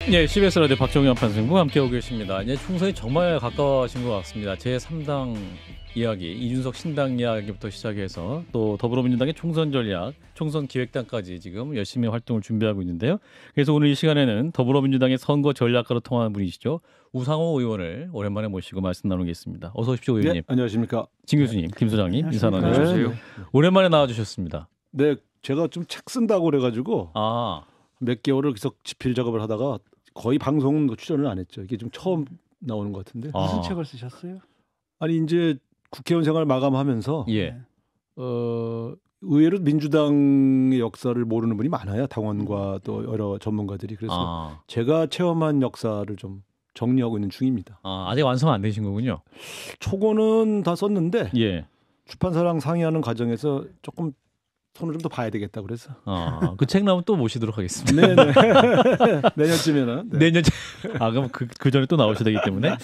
예, CBS 라디오 박정현 판승부 함께하고 계십니다. 이제 총선이 정말 가까워진 것 같습니다. 제3당 이야기, 이준석 신당 이야기부터 시작해서 또 더불어민주당의 총선 전략, 총선 기획단까지 지금 열심히 활동을 준비하고 있는데요. 그래서 오늘 이 시간에는 더불어민주당의 선거 전략가로 통하는 분이시죠. 우상호 의원을 오랜만에 모시고 말씀 나누겠습니다. 어서 오십시오, 의원님. 네, 안녕하십니까. 진 교수님, 김 소장님, 인사 나눠주세요. 네. 오랜만에 나와주셨습니다. 네, 제가 좀 책 쓴다고 그래가지고 몇 개월을 계속 집필 작업을 하다가 거의 방송은 출연을 안 했죠. 이게 좀 처음 나오는 것 같은데. 무슨 책을 쓰셨어요? 아니 이제 국회의원 생활 마감하면서 예. 의외로 민주당의 역사를 모르는 분이 많아요. 당원과 또 여러 전문가들이. 그래서 제가 체험한 역사를 좀 정리하고 있는 중입니다. 아직 완성 안 되신 거군요. 초고는 다 썼는데 예. 출판사랑 상의하는 과정에서 조금 손을 좀 더 봐야 되겠다 그래서. 그 책 나오면 또 모시도록 하겠습니다. 네네. 내년쯤에는. 네. 내년. 그럼 그 전에 또 나오셔야 되기 때문에.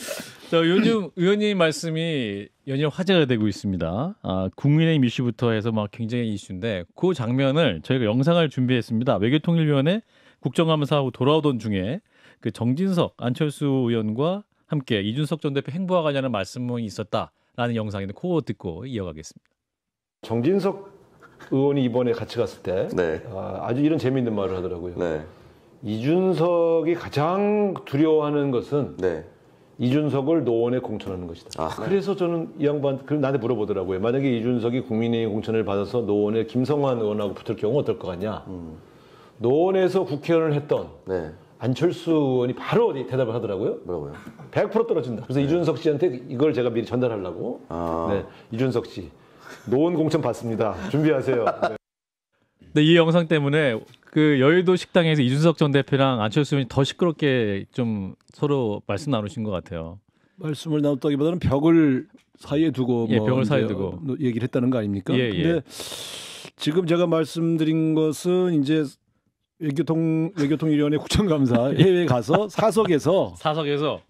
자, 요즘 의원님 말씀이 연일 화제가 되고 있습니다. 국민의힘 이슈부터 해서 막 굉장히 이슈인데 그 장면을 저희가 영상을 준비했습니다. 외교통일위원회 국정감사하고 돌아오던 중에 그 정진석, 안철수 의원과 함께 이준석 전 대표 행보와 관련한 말씀이 있었다라는 영상인데 그거 듣고 이어가겠습니다. 정진석 의원이 이번에 같이 갔을 때 네. 아주 이런 재미있는 말을 하더라고요. 네. 이준석이 가장 두려워하는 것은 네. 이준석을 노원에 공천하는 것이다. 그래서 저는 이 양반 나한테 물어보더라고요. 만약에 이준석이 국민의힘 공천을 받아서 노원에 김성환 의원하고 붙을 경우 어떨 것 같냐. 노원에서 국회의원을 했던 네. 안철수 의원이 바로 대답을 하더라고요. 뭐라고요? 100% 떨어진다. 그래서 이준석 씨한테 이걸 제가 미리 전달하려고. 네, 이준석 씨. 노원 공천 받습니다. 준비하세요. 네. 네, 이 영상 때문에 그 여의도 식당에서 이준석 전 대표랑 안철수 의원이 더 시끄럽게 좀 서로 말씀 나누신 것 같아요. 말씀을 나눴다기보다는 벽을 사이에 두고 벽을 사이에 두고 얘기를 했다는 거 아닙니까? 예. 근데 지금 제가 말씀드린 것은 이제 외교통일위원회 국정감사 해외에 가서 사석에서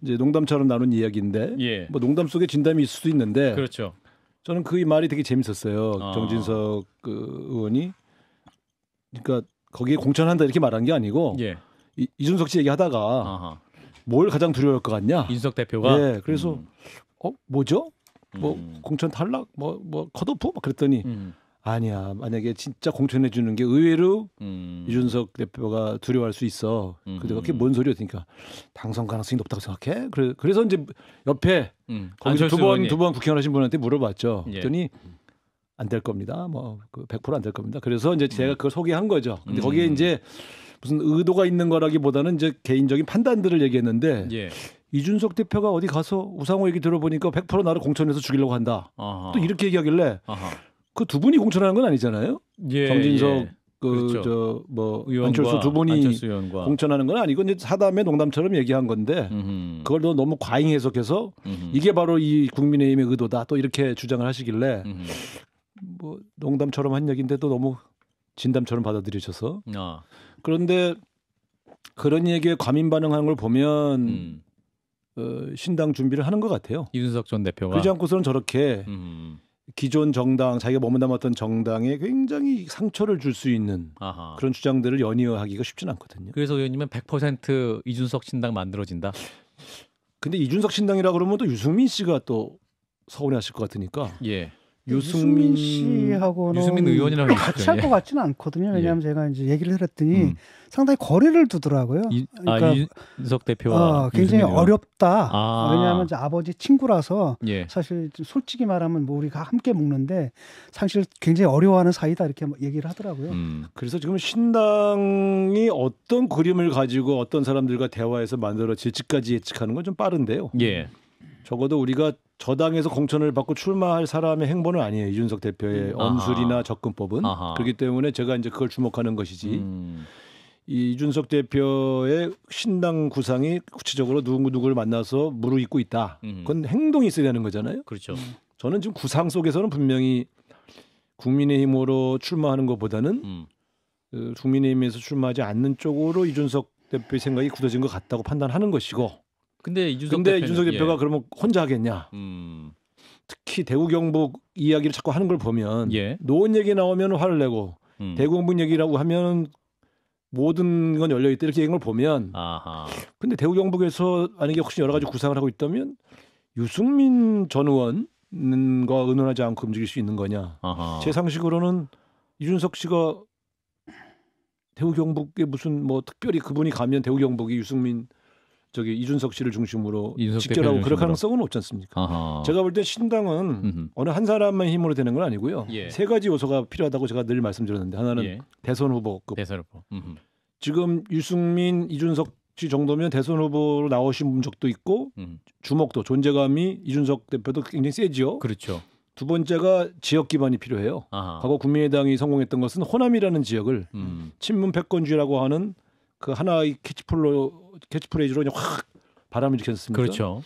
이제 농담처럼 나눈 이야기인데 뭐 농담 속에 진담이 있을 수도 있는데 그렇죠. 저는 그 말이 되게 재밌었어요. 정진석 의원이 그러니까 거기에 공천한다 이렇게 말한 게 아니고 이준석 씨 얘기하다가 뭘 가장 두려워할 것 같냐? 이준석 대표가. 네, 그래서 뭐죠? 뭐 공천 탈락? 뭐 컷오프? 막 그랬더니 아니야. 만약에 진짜 공천해 주는 게 의외로 이준석 대표가 두려워할 수 있어. 근데 그게 뭔 소리였으니까 당선 가능성이 높다고 생각해? 그래서 이제 옆에 거기서 두 번 국회의원 하신 분한테 물어봤죠. 그랬더니 안 될 겁니다. 뭐 100% 안 될 겁니다. 그래서 이제 제가 그걸 소개한 거죠. 근데 거기에 이제 무슨 의도가 있는 거라기보다는 이제 개인적인 판단들을 얘기했는데 이준석 대표가 어디 가서 우상호 얘기 들어보니까 100% 나를 공천해서 죽이려고 한다. 또 이렇게 얘기하길래 그 두 분이 공천하는 건 아니잖아요. 정진석 그렇죠. 안철수 두 분이 공천하는 건 아니고 이제 사담에 농담처럼 얘기한 건데 그걸 너무 과잉 해석해서 이게 바로 이 국민의힘의 의도다. 또 이렇게 주장을 하시길래 뭐 농담처럼 한 얘기인데 또 너무 진담처럼 받아들이셔서 그런데 그런 얘기에 과민 반응하는 걸 보면 신당 준비를 하는 것 같아요. 이준석 전 대표가. 그러지 않고서는 저렇게 기존 정당, 자기가 머문담았던 정당에 굉장히 상처를 줄 수 있는 그런 주장들을 연이어하기가 쉽지는 않거든요. 그래서 의원님은 100% 이준석 신당 만들어진다. 근데 이준석 신당이라 그러면 또 유승민 씨가 또 서운해하실 것 같으니까. 유승민 씨하고는 유승민 의원이랑 같이 할 것 같지는 않거든요. 왜냐하면 제가 이제 얘기를 해봤더니 상당히 거리를 두더라고요. 그러니까 이준석 대표와 굉장히 어렵다. 왜냐하면 이제 아버지 친구라서 사실 솔직히 말하면 뭐 우리가 함께 먹는데 사실 굉장히 어려워하는 사이다 이렇게 얘기를 하더라고요. 그래서 지금 신당이 어떤 그림을 가지고 어떤 사람들과 대화해서 만들어질지까지 예측하는 건 좀 빠른데요. 적어도 우리가 저당에서 공천을 받고 출마할 사람의 행보는 아니에요. 이준석 대표의 언술이나 접근법은. 그렇기 때문에 제가 이제 그걸 주목하는 것이지. 이 이준석 대표의 신당 구상이 구체적으로 누구를 만나서 무르익고 있다. 그건 행동이 있어야 되는 거잖아요. 그렇죠. 저는 지금 구상 속에서는 분명히 국민의힘으로 출마하는 것보다는 국민의힘에서 출마하지 않는 쪽으로 이준석 대표의 생각이 굳어진 것 같다고 판단하는 것이고. 근데 이준석 대표가 그러면 혼자 하겠냐? 특히 대구 경북 이야기를 자꾸 하는 걸 보면 노원 얘기 나오면 화를 내고 대구 경북 얘기라고 하면 모든 건 열려 있다 이렇게 얘기한 걸 보면 아하. 근데 대구 경북에서 만약에 혹시 여러 가지 구상을 하고 있다면 유승민 전 의원과 의논하지 않고 움직일 수 있는 거냐? 아하. 제 상식으로는 이준석 씨가 대구 경북에 무슨 뭐 특별히 그분이 가면 대구 경북이 유승민 이준석 씨를 중심으로 직결하고 그럴 가능성은 없지 않습니까? 아하. 제가 볼 때 신당은 어느 한 사람만 힘으로 되는 건 아니고요. 예. 세 가지 요소가 필요하다고 제가 늘 말씀드렸는데 하나는 예. 대선 후보급. 대선 후보. 지금 유승민, 이준석 씨 정도면 대선 후보로 나오신 적도 있고 주목도 존재감이 이준석 대표도 굉장히 세지요. 그렇죠. 두 번째가 지역 기반이 필요해요. 아하. 과거 국민의당이 성공했던 것은 호남이라는 지역을 친문 패권주의라고 하는 그 하나의 캐치프레이즈로 그냥 확 바람을 일으켰습니다. 그렇죠.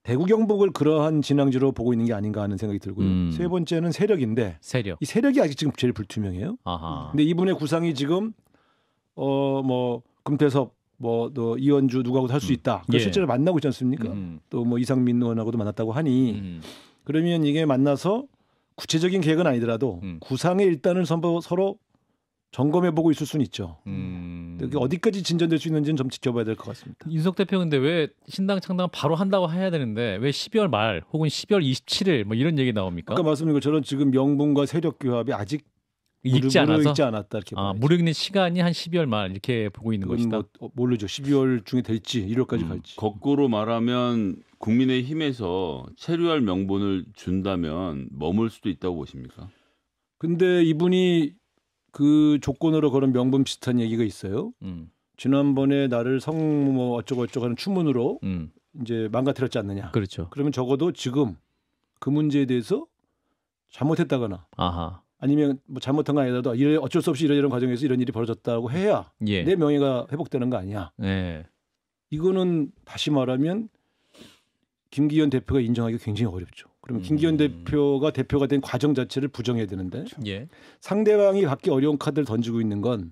대구 경북을 그러한 진앙지로 보고 있는 게 아닌가 하는 생각이 들고요. 세 번째는 세력인데 이 세력이 아직 지금 제일 불투명해요. 아하. 근데 이분의 구상이 지금 뭐 금태섭 또 이현주 누구하고도 할 수 있다. 예. 실제로 만나고 있지 않습니까? 또 뭐 이상민 의원하고도 만났다고 하니 그러면 이게 만나서 구체적인 계획은 아니더라도 구상의 일단을 서로 점검해보고 있을 수는 있죠. 어디까지 진전될 수 있는지는 좀 지켜봐야 될 것 같습니다. 윤석 대표 근데 왜 신당 창당 바로 한다고 해야 되는데 왜 12월 말 혹은 12월 27일 뭐 이런 얘기 나옵니까? 아까 말씀드린 것처럼 지금 명분과 세력 규합이 아직 익지 않았다 이렇게 봐야죠. 무르익는 시간이 한 12월 말 이렇게 보고 있는 것이다. 모르죠. 12월 중에 될지 1월까지 갈지. 거꾸로 말하면 국민의힘에서 체류할 명분을 준다면 머물 수도 있다고 보십니까? 근데 이분이 그 조건으로 그런 명분 비슷한 얘기가 있어요. 지난번에 나를 뭐 어쩌고 하는 추문으로 이제 망가뜨렸지 않느냐. 그렇죠. 그러면 적어도 지금 그 문제에 대해서 잘못했다거나 아하. 아니면 뭐 잘못한 거 아니라도 어쩔 수 없이 이런 과정에서 이런 일이 벌어졌다고 해야 예. 내 명예가 회복되는 거 아니야. 예. 이거는 다시 말하면 김기현 대표가 인정하기가 굉장히 어렵죠. 그러면 김기현 대표가 된 과정 자체를 부정해야 되는데 예. 상대방이 받기 어려운 카드를 던지고 있는 건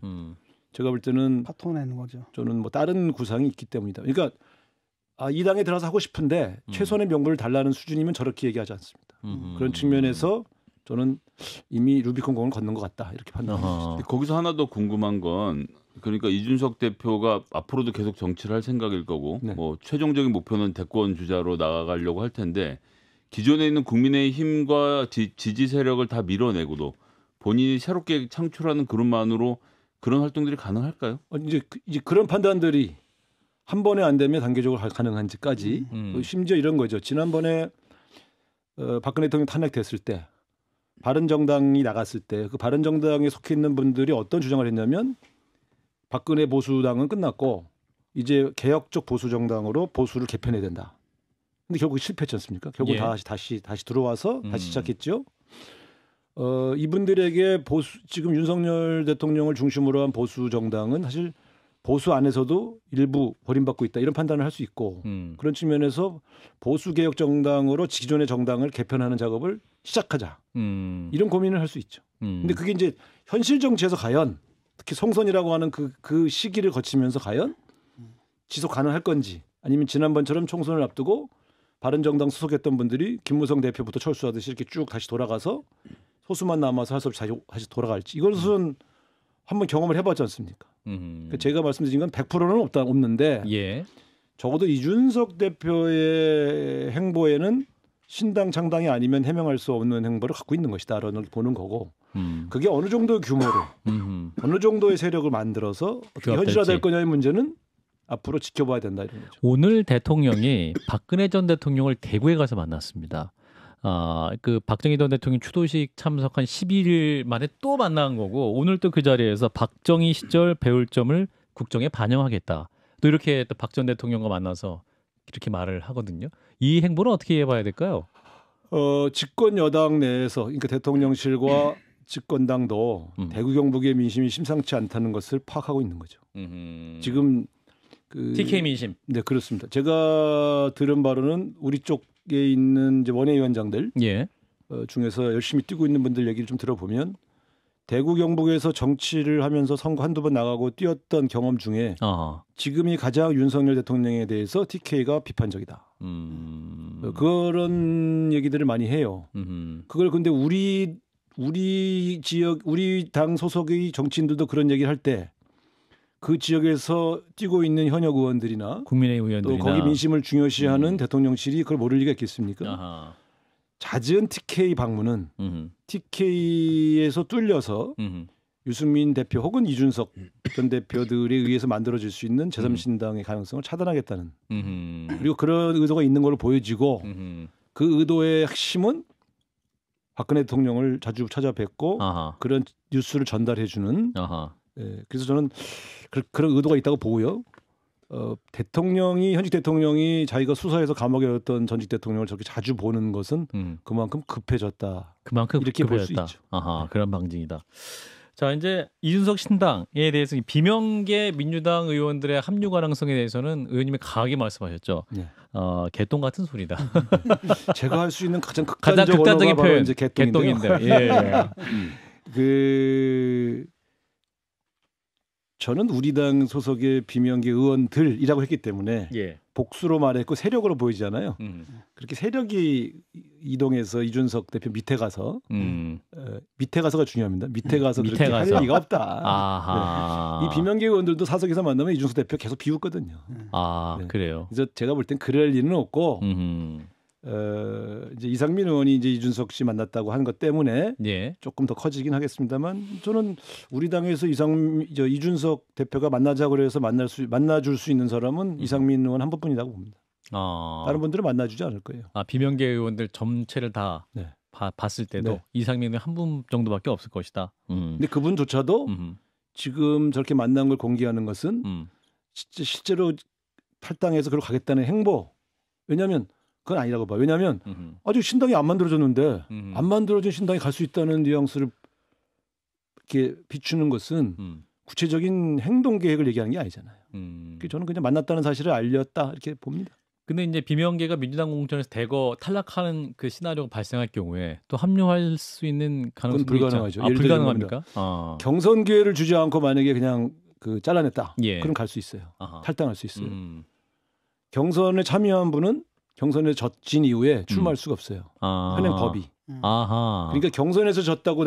제가 볼 때는 파토내는 거죠. 저는 뭐 다른 구상이 있기 때문이다. 그러니까 이 당에 들어서 하고 싶은데 최소한의 명분을 달라는 수준이면 저렇게 얘기하지 않습니다. 그런 측면에서 저는 이미 루비콘 공을 건넌 것 같다 이렇게 판단합니다. 거기서 하나 더 궁금한 건 그러니까 이준석 대표가 앞으로도 계속 정치를 할 생각일 거고 네. 뭐 최종적인 목표는 대권 주자로 나아가려고 할 텐데 기존에 있는 국민의힘과 지지 세력을 다 밀어내고도 본인이 새롭게 창출하는 그룹만으로 그런 활동들이 가능할까요? 이제 그런 판단들이 한 번에 안 되면 단계적으로 가능한지까지 심지어 이런 거죠. 지난번에 박근혜 대통령 탄핵됐을 때 바른정당이 나갔을 때 그 바른정당에 속해 있는 분들이 어떤 주장을 했냐면 박근혜 보수당은 끝났고 이제 개혁적 보수정당으로 보수를 개편해야 된다. 근데 결국 실패했지 않습니까? 결국 예. 다시 들어와서 다시 시작했죠. 이분들에게 지금 윤석열 대통령을 중심으로 한 보수 정당은 사실 보수 안에서도 일부 버림받고 있다 이런 판단을 할 수 있고 그런 측면에서 보수 개혁 정당으로 기존의 정당을 개편하는 작업을 시작하자 이런 고민을 할 수 있죠. 근데 그게 이제 현실 정치에서 과연 특히 총선이라고 하는 그 시기를 거치면서 과연 지속 가능할 건지 아니면 지난번처럼 총선을 앞두고 바른정당 소속했던 분들이 김무성 대표부터 철수하듯이 이렇게 쭉 다시 돌아가서 소수만 남아서 할 수 없이 다시 돌아갈지 이것은 한번 경험을 해봤지 않습니까? 그러니까 제가 말씀드린 건 100%는 없는데 예. 적어도 이준석 대표의 행보에는 신당 창당이 아니면 해명할 수 없는 행보를 갖고 있는 것이다라는 걸 보는 거고 그게 어느 정도의 규모로 어느 정도의 세력을 만들어서 어떻게 현실화될 거냐의 문제는 앞으로 지켜봐야 된다 이런 거죠. 오늘 대통령이 박근혜 전 대통령을 대구에 가서 만났습니다. 그 박정희 전 대통령 추도식 참석한 11일 만에 또 만난 거고 오늘 또 그 자리에서 박정희 시절 배울 점을 국정에 반영하겠다. 또 이렇게 또 박 전 대통령과 만나서 이렇게 말을 하거든요. 이 행보는 어떻게 해봐야 될까요? 집권 여당 내에서 그러니까 대통령실과 집권당도 대구 경북의 민심이 심상치 않다는 것을 파악하고 있는 거죠. 지금 TK 민심. 네 그렇습니다. 제가 들은 바로는 우리 쪽에 있는 이제 원외위원장들 예. 중에서 열심히 뛰고 있는 분들 얘기를 좀 들어보면 대구 경북에서 정치를 하면서 선거 한두 번 나가고 뛰었던 경험 중에 지금이 가장 윤석열 대통령에 대해서 TK가 비판적이다. 그런 얘기들을 많이 해요. 그걸 근데 우리 지역 우리 당 소속의 정치인들도 그런 얘기를 할 때 그 지역에서 뛰고 있는 현역 의원들이나 국민의힘 의원들이나 또 거기 민심을 중요시하는 대통령실이 그걸 모를 리가 있겠습니까? 아하. 잦은 TK 방문은 TK에서 뚫려서 유승민 대표 혹은 이준석 전 대표들에 의해서 만들어질 수 있는 제3신당의 가능성을 차단하겠다는 그리고 그런 의도가 있는 걸로 보여지고 그 의도의 핵심은 박근혜 대통령을 자주 찾아뵙고 아하. 그런 뉴스를 전달해주는 예, 그래서 저는 그런 의도가 있다고 보고요. 현직 대통령이 자기가 수사해서 감옥에 넣었던 전직 대통령을 저렇게 자주 보는 것은 그만큼 급해졌다. 그만큼 이렇게 볼 수 급해졌다. 있죠. 아하, 그런 방증이다. 자, 이제 이준석 신당에 대해서 비명계 민주당 의원들의 합류 가능성에 대해서는 의원님이 강하게 말씀하셨죠. 네. 개똥 같은 소리다. 제가 할 수 있는 가장 극단적인 표현, 이제 개똥인데. 예. 저는 우리 당 소속의 비명계 의원들이라고 했기 때문에 예. 복수로 말했고 세력으로 보이잖아요. 그렇게 세력이 이동해서 이준석 대표 밑에 가서 밑에 가서가 중요합니다. 밑에 가서 그렇게 할 리가 없다. 네. 이 비명계 의원들도 사석에서 만나면 이준석 대표 계속 비웃거든요. 아 네. 그래요. 그래서 제가 볼 땐 그럴 리는 없고 이제 이상민 의원이 이제 이준석 씨 만났다고 하는 것 때문에 예. 조금 더 커지긴 하겠습니다만 저는 우리 당에서 이준석 대표가 만나자고 그래서 만나줄 수 있는 사람은 이상민 의원 한 분뿐이라고 봅니다. 다른 분들은 만나주지 않을 거예요. 비명계 의원들 전체를 다 네. 봤을 때도 네. 이상민 의원 한 분 정도밖에 없을 것이다. 근데 그분조차도 지금 저렇게 만난 걸 공개하는 것은 실제로 탈당해서 그러고 가겠다는 행보. 왜냐하면 그건 아니라고 봐. 왜냐하면 아직 신당이 안 만들어졌는데 안 만들어진 신당이 갈 수 있다는 뉘앙스를 이렇게 비추는 것은 구체적인 행동 계획을 얘기하는 게 아니잖아요. 저는 그냥 만났다는 사실을 알렸다 이렇게 봅니다. 근데 이제 비명계가 민주당 공천에서 대거 탈락하는 그 시나리오가 발생할 경우에 또 합류할 수 있는 가능성이 불가능하죠. 불가능합니까? 경선 기회를 주지 않고 만약에 그냥 잘라냈다. 예. 그럼 갈 수 있어요. 탈당할 수 있어요. 경선에 참여한 분은 경선에 졌진 이후에 출마할 수가 없어요. 현행 법이. 그러니까 경선에서 졌다고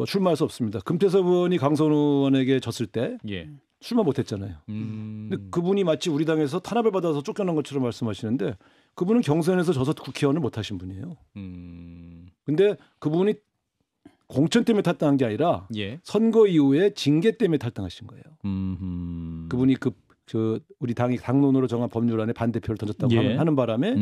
출마할 수 없습니다. 금태섭 의원이 강선 의원에게 졌을 때 예. 출마 못했잖아요. 근데 그분이 마치 우리 당에서 탄압을 받아서 쫓겨난 것처럼 말씀하시는데 그분은 경선에서 져서 국회의원을 못하신 분이에요. 근데 그분이 공천 때문에 탈당한 게 아니라 예. 선거 이후에 징계 때문에 탈당하신 거예요. 그분이 우리 당이 당론으로 정한 법률안에 반대표를 던졌다고 예. 하는 바람에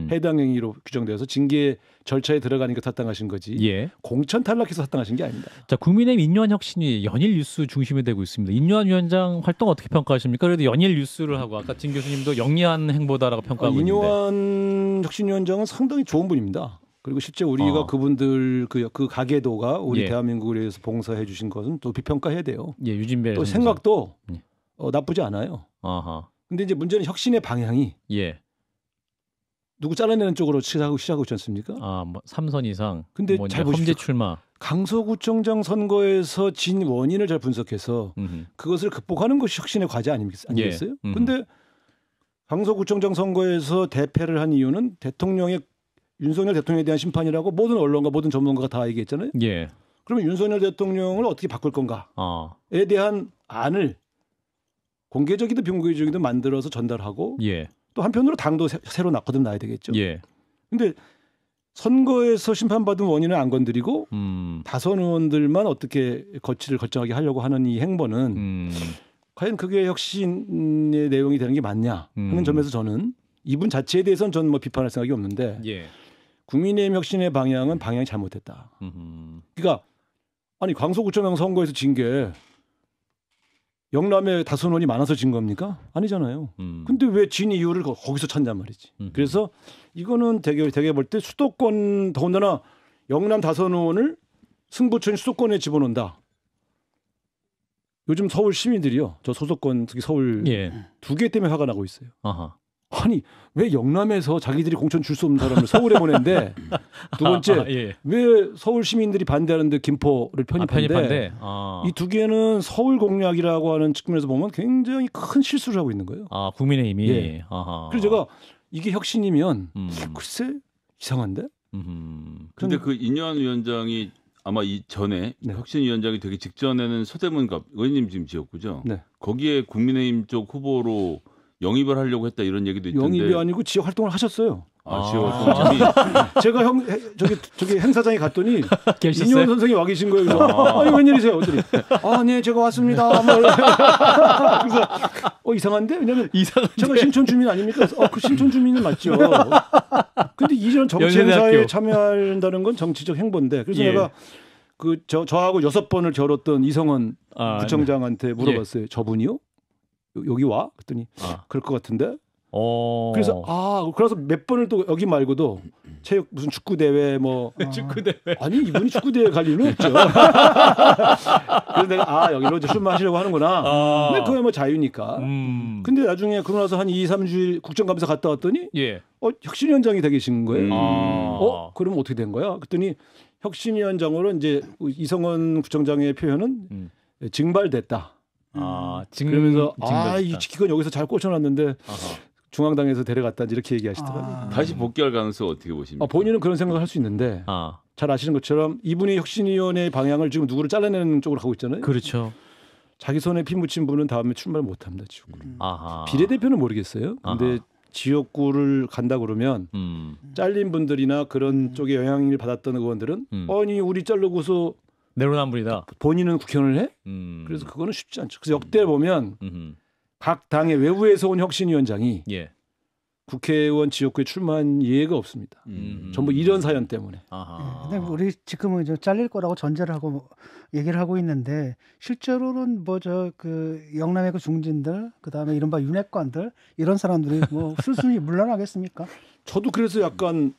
해당 행위로 규정되어서 징계 절차에 들어가니까 탈당하신 거지 예. 공천 탈락해서 탈당하신 게 아닙니다. 자, 국민의힘 인요한 혁신이 연일 뉴스 중심이 되고 있습니다. 인요한 위원장 활동 어떻게 평가하십니까? 그래도 연일 뉴스를 하고 아까 진 교수님도 영리한 행보다라고 평가하고 있는데. 인요한 혁신위원장은 상당히 좋은 분입니다. 그리고 실제 우리가 그분들 그 가계도가 우리 예. 대한민국을 위해서 봉사해 주신 것은 또 비평가해야 돼요. 예, 유진배 또 생각도 나쁘지 않아요. 근데 이제 문제는 혁신의 방향이 예. 누구 잘라내는 쪽으로 시작하고 있지 않습니까? 뭐 3선 이상. 근데 잘 보십시오. 험지 출마. 강서구청장 선거에서 진 원인을 잘 분석해서 그것을 극복하는 것이 혁신의 과제 아니겠어요? 예. 근데 강서구청장 선거에서 대패를 한 이유는 윤석열 대통령에 대한 심판이라고 모든 언론과 모든 전문가가 다 얘기했잖아요. 예. 그러면 윤석열 대통령을 어떻게 바꿀 건가에 대한 안을 공개적이든 비공개적이든 만들어서 전달하고 예. 또 한편으로 당도 새로 나야 되겠죠. 예. 근데 선거에서 심판받은 원인을 안 건드리고 다선 의원들만 어떻게 거취를 결정하게 하려고 하는 이 행보는 과연 그게 혁신의 내용이 되는 게 맞냐 하는 점에서 저는 이분 자체에 대해서는 저는 비판할 생각이 없는데 예. 국민의힘 혁신의 방향이 잘못됐다. 그러니까 아니 강서구청장 선거에서 진 게 영남에 다선 의원이 많아서 진 겁니까? 아니잖아요. 근데 왜 진 이유를 거기서 찾냔 말이지. 그래서 이거는 되게 볼 때 수도권 더군다나 영남 다선 의원을 승부처인 수도권에 집어넣는다. 요즘 서울 시민들이요. 저 소속권 특히 서울 예. 2개 때문에 화가 나고 있어요. 아하. 아니 왜 영남에서 자기들이 공천 줄 수 없는 사람을 서울에 보낸데 두 번째 예. 왜 서울 시민들이 반대하는데 김포를 편입한데 이 두 개는 서울 공약이라고 하는 측면에서 보면 굉장히 큰 실수를 하고 있는 거예요. 국민의힘이. 예. 그래서 제가 이게 혁신이면 글쎄 이상한데. 근데 그 인요한 위원장이 아마 이 전에 네. 혁신위원장이 되기 직전에는 서대문 의원님 지금 지역구죠. 네. 거기에 국민의힘 쪽 후보로 영입을 하려고 했다 이런 얘기도 있던데. 영입이 아니고 지역 활동을 하셨어요. 지역 활동이. 제가 저기 행사장에 갔더니 계셨어요? 이뇨 선생이 와 계신 거예요. 그래서 아니 웬일이세요? 그랬더니 네 제가 왔습니다. 그래서 이상한데 왜냐면 제가 신촌 주민 아닙니까? 그 신촌 주민은 맞죠. 근데 이런 정치 행사에 참여한다는 건 정치적 행보인데 그래서 내가 저하고 6번을 겨뤘던 이성원 구청장한테 물어봤어요. 저분이요? 여기 와? 그랬더니 그럴 것 같은데. 그래서 몇 번을 또 여기 말고도 체육 무슨 축구 대회 축구 대회 아니 이분이 축구 대회 갈 리는 없죠. 그래서 내가 여기로 이제 술 마시려고 하는구나. 근데 그게 뭐 자유니까. 근데 나중에 그러고 나서 한 2-3주일 국정감사 갔다 왔더니 혁신위원장이 되 계신 거예요. 그럼 어떻게 된 거야? 그랬더니 혁신위원장으로 이제 이성원 구청장의 표현은 징발됐다. 그러면서 이 기건 여기서 잘 꽂혀놨는데 중앙당에서 데려갔다 이렇게 얘기하시더라고요. 다시 복귀할 가능성 어떻게 보십니까? 본인은 그런 생각을 할 수 있는데 잘 아시는 것처럼 이분이 혁신위원회의 방향을 지금 누구를 잘라내는 쪽으로 가고 있잖아요. 그렇죠. 자기 손에 피 묻힌 분은 다음에 출마를 못합니다. 지역구를. 비례대표는 모르겠어요. 근데 지역구를 간다 그러면 잘린 분들이나 그런 쪽에 영향을 받았던 의원들은 아니 우리 자르고서 내로남불이다. 본인은 국회의원을 해? 그래서 그거는 쉽지 않죠. 그래서 역대 보면 각 당의 외부에서 온 혁신위원장이 국회의원 지역구에 출마한 예가 없습니다. 전부 이런 사연 때문에. 근데 우리 지금은 이제 잘릴 거라고 전제를 하고 얘기를 하고 있는데 실제로는 그 영남의 그 중진들 그다음에 이른바 윤핵관들 이런 사람들이 순순히 물러나겠습니까? 저도 그래서 약간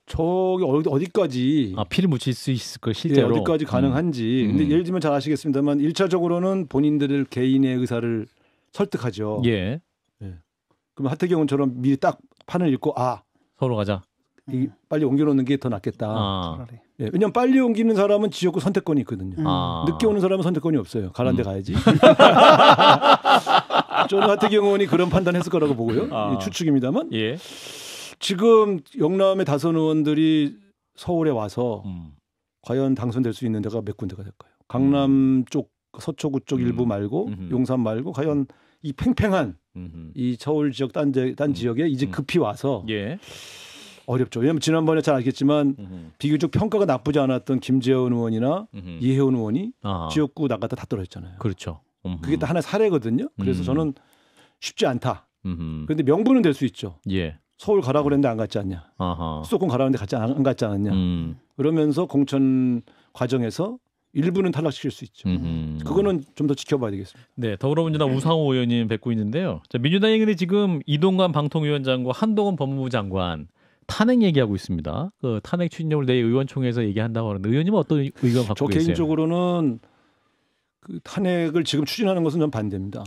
저기 어디까지 피를 묻힐 수 있을 거 실제로 어디까지 가능한지. 근데 예를 들면 잘 아시겠습니다만 1차적으로는 본인들의 개인의 의사를 설득하죠. 그럼 하태경은처럼 미리 딱 판을 읽고 서로 가자. 빨리 옮겨놓는 게 더 낫겠다. 왜냐하면 빨리 옮기는 사람은 지역구 선택권이 있거든요. 늦게 오는 사람은 선택권이 없어요. 가란 데 가야지. 저는 하태경 의원이 그런 판단했을 거라고 보고요. 추측입니다만. 지금 영남의 다선 의원들이 서울에 와서 과연 당선될 수 있는 데가 몇 군데가 될까요? 강남 쪽 서초구 쪽 일부 말고 용산 말고 과연 이 팽팽한 이 서울 지역 딴 지역에 이제 급히 와서 어렵죠. 왜냐하면 지난번에 잘 알겠지만 비교적 평가가 나쁘지 않았던 김재원 의원이나 이혜원 의원이 지역구 나갔다 다 떨어졌잖아요. 그렇죠. 그게 다 하나의 사례거든요. 그래서 저는 쉽지 않다. 그런데 명분은 될 수 있죠. 서울 가라고 그랬는데 안 갔지 않냐. 수도권 가라고 했는데 안 갔지 않았냐. 그러면서 공천 과정에서 일부는 탈락시킬 수 있죠. 그거는 좀 더 지켜봐야 되겠습니다. 네, 더불어민주당 우상호 의원님 뵙고 있는데요. 자, 민주당이 근데 지금 이동관 방통위원장과 한동훈 법무부 장관 탄핵 얘기하고 있습니다. 그 탄핵 추진력을 내일 의원총회에서 얘기한다고 하는데 의원님은 어떤 의견 갖고 계세요? 저 개인적으로는 그 탄핵을 지금 추진하는 것은 전 반대입니다.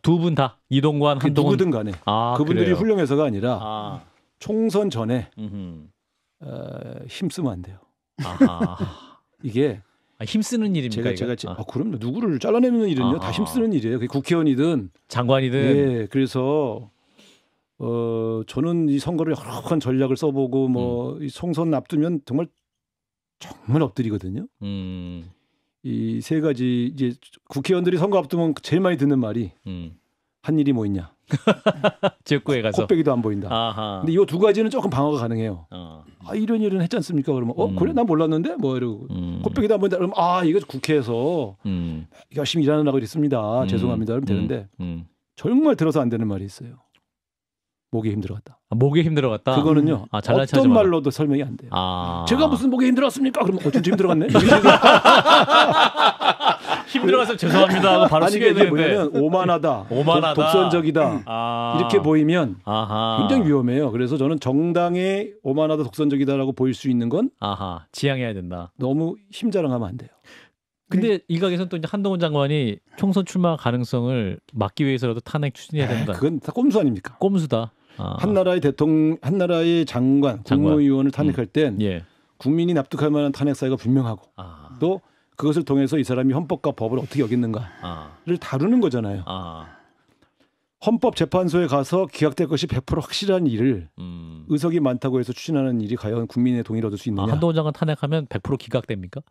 두 분 다 이동관, 한동훈 누구든 간에 그분들이 그래요? 훌륭해서가 아니라 총선 전에 힘쓰면 안 돼요. 이게 힘쓰는 일입니까? 제가 그럼요. 누구를 잘라내는 일은요 다 힘쓰는 일이에요. 그게 국회의원이든 장관이든. 그래서 저는 이 선거를 여러 번 전략을 써보고 이 총선 앞두면 정말 엎드리거든요. 이 세 가지 이제 국회의원들이 선거 앞두면 제일 많이 듣는 말이 한 일이 뭐 있냐. 지역구에 가서 코빼기도 안 보인다. 근데 이 두 가지는 조금 방어가 가능해요. 이런 일은 했지 않습니까? 그러면 그래 난 몰랐는데 뭐 이러고 코빼기도 안 보인다. 그러면 이거 국회에서 열심히 일하느라고 이랬습니다. 죄송합니다. 그러면 되는데 정말 들어서 안 되는 말이 있어요. 목이 힘들어갔다. 목에 힘들어갔다. 그거는요. 어떤 말로도 설명이 안 돼요. 제가 무슨 목에 힘들었습니까? 그러면 진짜 힘들어갔네. 힘들어가서 죄송합니다 하고 바로 쉬게 되는데. 뭐냐면 오만하다. 독선적이다. 이렇게 보이면 굉장히 위험해요. 그래서 저는 정당에 오만하다 독선적이다라고 보일 수 있는 건 지양해야 된다. 너무 힘자랑하면 안 돼요. 근데 이 각에서는 또 이제 한동훈 장관이 총선 출마 가능성을 막기 위해서라도 탄핵 추진해야 된다. 그건 다 꼼수 아닙니까? 꼼수다. 한 나라의 대통령, 한 나라의 장관, 국무위원을 탄핵할 땐 국민이 납득할 만한 탄핵 사유가 분명하고 또 그것을 통해서 이 사람이 헌법과 법을 어떻게 여겼는가를 다루는 거잖아요. 헌법재판소에 가서 기각될 것이 100% 확실한 일을 의석이 많다고 해서 추진하는 일이 과연 국민의 동의를 얻을 수 있느냐. 한동훈 장관 탄핵하면 100% 기각됩니까?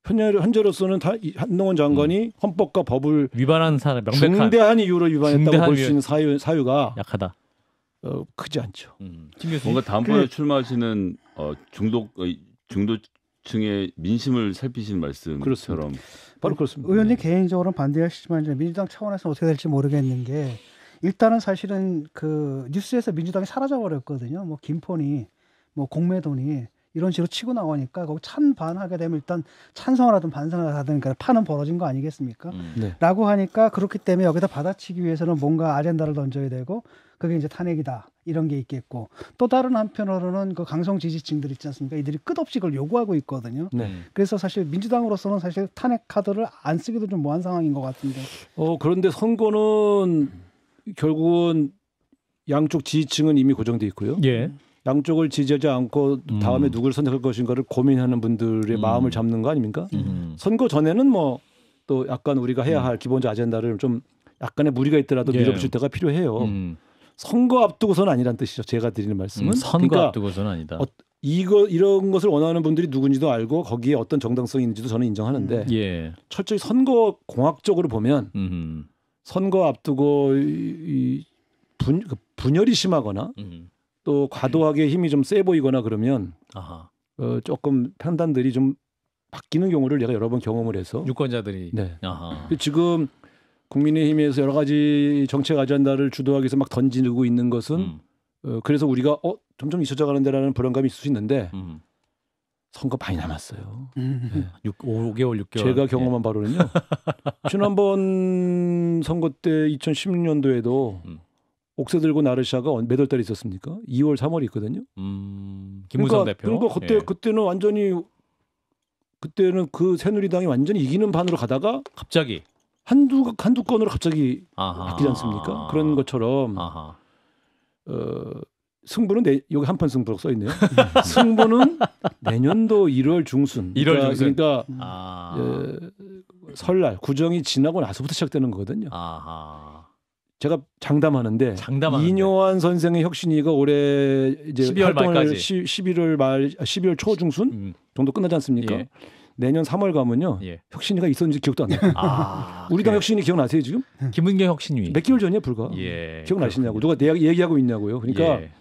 현재로서는 한동훈 장관이 헌법과 법을 위반한 사람 명백한 중대한 이유로 위반했다고 볼 수 있는 사유가 약하다. 크지 않죠. 뭔가 다음번에 출마하시는 중도층의 민심을 살피신 말씀처럼 바로 그렇습니다. 의원님 개인적으로는 반대하시지만 이제 민주당 차원에서 어떻게 될지 모르겠는 게 일단은 사실은 그 뉴스에서 민주당이 사라져 버렸거든요. 뭐 김포니, 뭐 공매도니 이런 식으로 치고 나오니까 거기 찬반하게 되면 일단 찬성을 하든 반성을 하든 그러니까 판은 벌어진 거 아니겠습니까? 네. 라고 하니까 그렇기 때문에 여기다 받아치기 위해서는 뭔가 아젠다를 던져야 되고 그게 이제 탄핵이다 이런 게 있겠고 또 다른 한편으로는 그 강성 지지층들 있지 않습니까? 이들이 끝없이 그걸 요구하고 있거든요. 네. 그래서 사실 민주당으로서는 사실 탄핵 카드를 안 쓰기도 좀 뭐한 상황인 것 같은데. 그런데 선거는 결국은 양쪽 지지층은 이미 고정돼 있고요. 예. 양쪽을 지지하지 않고 다음에 누구를 선택할 것인가를 고민하는 분들의 마음을 잡는 거 아닙니까? 선거 전에는 뭐 또 약간 우리가 해야 할 기본적 아젠다를 좀 약간의 무리가 있더라도 밀어붙일 때가 필요해요. 선거 앞두고서는 아니란 뜻이죠. 제가 드리는 말씀은 선거 그러니까 앞두고서는 아니다. 이런 것을 원하는 분들이 누군지도 알고 거기에 어떤 정당성이 있는지도 저는 인정하는데 예. 철저히 선거 공학적으로 보면 선거 앞두고 분열이 심하거나 또 과도하게 힘이 좀 세 보이거나 그러면 조금 판단들이 좀 바뀌는 경우를 내가 여러 번 경험을 해서 유권자들이 네. 지금 국민의힘에서 여러 가지 정책 아젠다를 주도하기 위해서 막 던지고 있는 것은 그래서 우리가 점점 잊혀져가는 데라는 불안감이 있을 수 있는데 선거 많이 남았어요. 네. 5개월, 6개월. 제가 경험한 바로는요. 지난번 선거 때 2016년도에도 옥새 들고 나르샤가 몇 월 달에 있었습니까? 2월, 3월이 있거든요. 김무성 대표. 그러니까 그때는 완전히 그때는 그 새누리당이 완전히 이기는 판으로 가다가 갑자기 한두 건으로 갑자기 바뀌지 않습니까? 그런 것처럼 승부는 여기 한판 승부라고 써 있네요. 승부는 내년도 1월 중순. 1월 중순. 그러니까 설날 구정이 지나고 나서부터 시작되는 거거든요. 제가 장담하는데 이뇨한 선생의 혁신위가 올해 이제 12월 말까지 11월 초 중순 정도 끝나지 않습니까? 예. 내년 3월 가면요. 예. 혁신위가 있었는지 기억도 안 나요. 우리 당 혁신위 기억나세요 지금? 김은경 혁신위. 몇 개월 전이야 불과. 예. 기억나시냐고. 누가 얘기하고 있냐고요. 그러니까 예.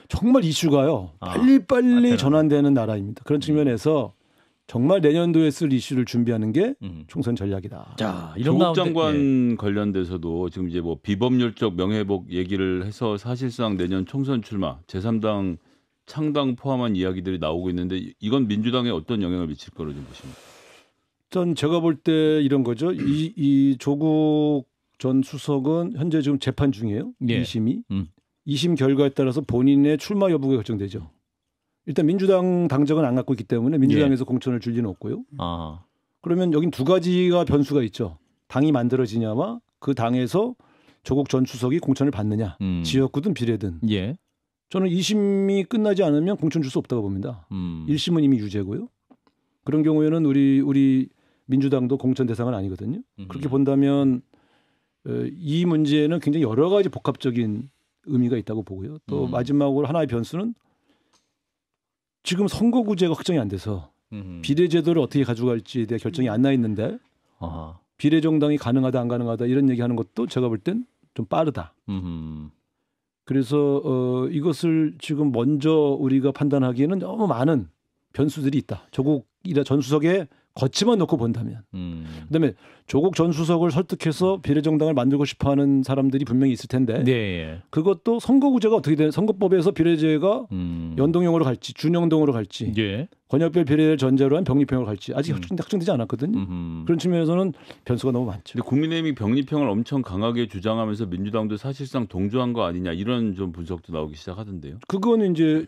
정말 이슈가요. 빨리 전환되는 나라입니다. 그런 측면에서 정말 내년도에 쓸 이슈를 준비하는 게 총선 전략이다. 자, 조국 장관 관련돼서도 지금 이제 뭐 비법률적 명예회복 얘기를 해서 사실상 내년 총선 출마, 제3당 창당 포함한 이야기들이 나오고 있는데 이건 민주당에 어떤 영향을 미칠 거로 좀 보십니까? 전 제가 볼 때 이런 거죠. 이 조국 전 수석은 현재 지금 재판 중이에요. 예. 2심이. 2심 결과에 따라서 본인의 출마 여부가 결정되죠. 일단 민주당 당적은 안 갖고 있기 때문에 민주당에서 공천을 줄 리는 없고요. 그러면 여긴 두 가지가 변수가 있죠. 당이 만들어지냐와 그 당에서 조국 전 수석이 공천을 받느냐. 지역구든 비례든. 예. 저는 2심이 끝나지 않으면 공천 줄 수 없다고 봅니다. 1심은 이미 유죄고요. 그런 경우에는 우리 민주당도 공천 대상은 아니거든요. 그렇게 본다면 이 문제는 굉장히 여러 가지 복합적인 의미가 있다고 보고요. 또 마지막으로 하나의 변수는 지금 선거구제가 확정이 안 돼서 비례제도를 어떻게 가져갈지에 대해 결정이 안 나 있는데 비례정당이 가능하다 안 가능하다 이런 얘기하는 것도 제가 볼 땐 좀 빠르다. 그래서 이것을 지금 먼저 우리가 판단하기에는 너무 많은 변수들이 있다. 조국 전 수석의 거치만 놓고 본다면. 그다음에 조국 전 수석을 설득해서 비례정당을 만들고 싶어하는 사람들이 분명히 있을 텐데 네. 그것도 선거구제가 어떻게 되는 선거법에서 비례제가 연동형으로 갈지 준연동으로 갈지 예. 권역별 비례를 전제로 한 병립형으로 갈지 아직 확정되지 않았거든요. 그런 측면에서는 변수가 너무 많죠. 근데 국민의힘이 병립형을 엄청 강하게 주장하면서 민주당도 사실상 동조한 거 아니냐 이런 좀 분석도 나오기 시작하던데요. 그건 이제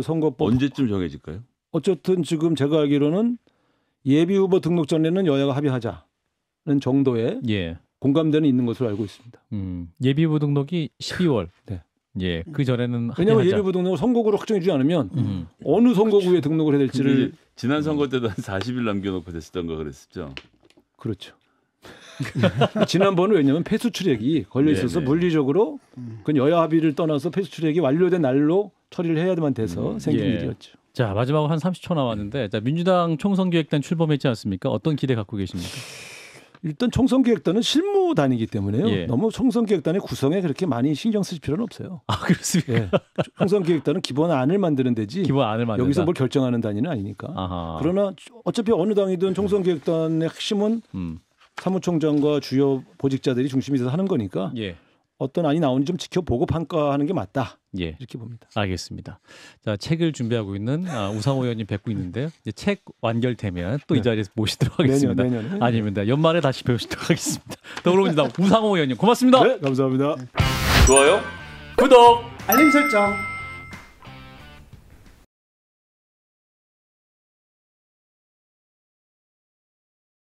선거법 언제쯤 정해질까요? 어쨌든 지금 제가 알기로는 예비 후보 등록 전에는 여야가 합의하자는 정도의 공감대는 있는 것으로 알고 있습니다. 예비 후보 등록이 12월. 네. 예, 그 전에는 왜냐하면 예비 후보 등록을 선거구로 확정해주지 않으면 어느 선거구에 등록을 해야 될지를 지난 선거 때도 한 40일 남겨놓고 됐었던 거 그랬었죠. 그렇죠. 지난번은 왜냐하면 패수 출액이 걸려 있어서 물리적으로 그건 여야 합의를 떠나서 패수 출액이 완료된 날로 처리를 해야만 돼서 생긴 일이었죠. 자, 마지막으로 한 30초 남았는데, 자, 민주당 총선기획단 출범했지 않습니까? 어떤 기대 갖고 계십니까? 일단 총선기획단은 실무단이기 때문에요. 예. 너무 총선기획단의 구성에 그렇게 많이 신경 쓰실 필요는 없어요. 아, 그렇습니까? 예. 총선기획단은 기본안을 만드는 데지 기본안을 만든다. 여기서 뭘 결정하는 단위는 아니니까. 아하. 그러나 어차피 어느 당이든 총선기획단의 핵심은 사무총장과 주요 보직자들이 중심이 돼서 하는 거니까 예. 어떤 안이 나오는지 좀 지켜보고 평가하는 게 맞다. 예. 이렇게 봅니다. 알겠습니다. 자, 책을 준비하고 있는 우상호 의원님 뵙고 있는데요. 이제 책 완결되면 또 이 자리에서 모시도록 하겠습니다. 내년에. 아닙니다. 연말에 다시 뵈시도록 하겠습니다. 더불어민주당 우상호 의원님 고맙습니다. 네, 감사합니다. 좋아요. 구독. 알림 설정.